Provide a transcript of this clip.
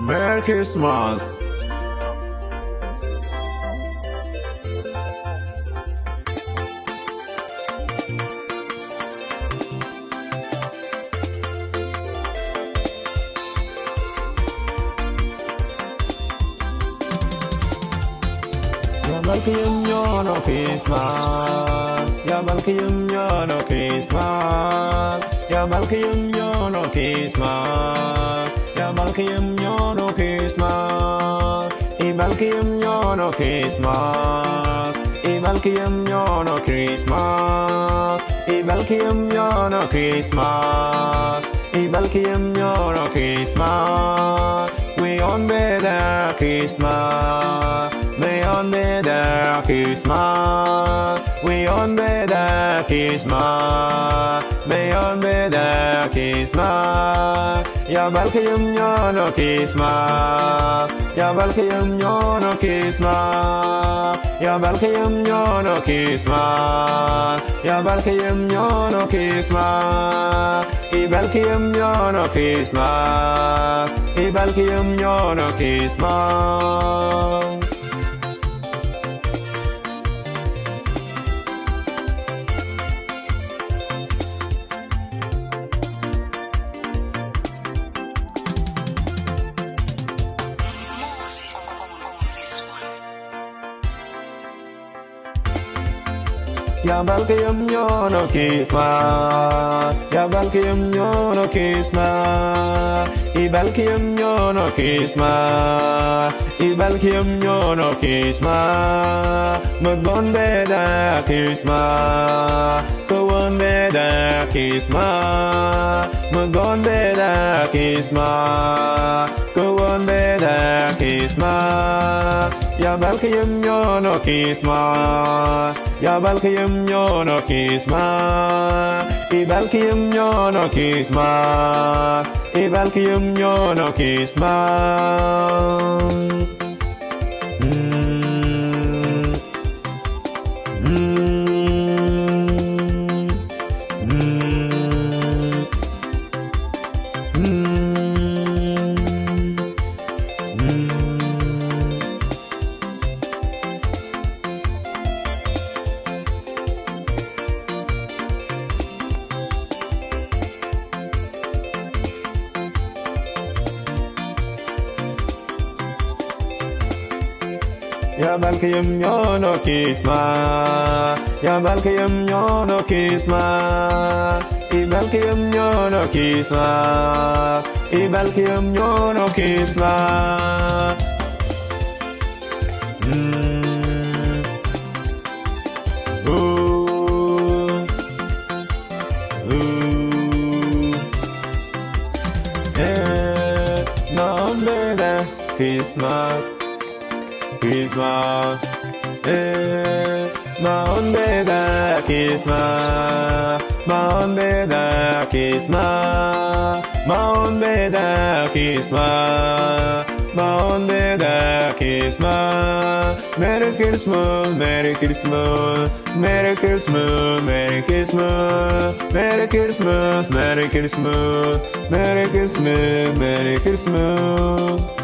Merry Christmas. Balka yomñɔɔn Christmas. Ya balka yomñɔɔn Christmas. Ya balka yomñɔɔn Christmas. Ya balka yomñɔɔn Christmas. I balka yomñɔɔn Christmas. I balka yomñɔɔn Christmas. I balka yomñɔɔn Christmas. I balka yomñɔɔn Christmas. We on better Christmas. We on better Christmas. We on better Christmas. We on better Christmas. Ya balka yomñɔɔn Christmas. Ya balka yomñɔɔn Christmas. Ya balka yomñɔɔn Christmas. Ya balka yomñɔɔn Christmas. I balka yomñɔɔn Christmas. I balka yomñɔɔn Christmas. Ya balka yomñɔɔn Christmas. Ya balka yomñɔɔn Christmas. I balka yomñɔɔn Christmas. I balka yomñɔɔn Christmas. Một bon beda Christmas. Go on beda Christmas. Một bon beda Christmas. Go on beda Christmas. Ya balka yomñɔɔn Christmas. Ya balka yomñɔɔn Christmas. I balka yomñɔɔn Christmas. I balka yomñɔɔn Christmas. Ya balka yomñɔɔn Christmas. Ya balka yomñɔɔn Christmas. I balka yomñɔɔn Christmas. I balka yomñɔɔn Christmas. Non better Christmas. Christmas, my own better Christmas, my own better Christmas, my own better Christmas, my own better Christmas. Merry Christmas, Merry Christmas, Merry Christmas, Merry Christmas, Merry Christmas, Merry Christmas, Merry Christmas, Merry Christmas.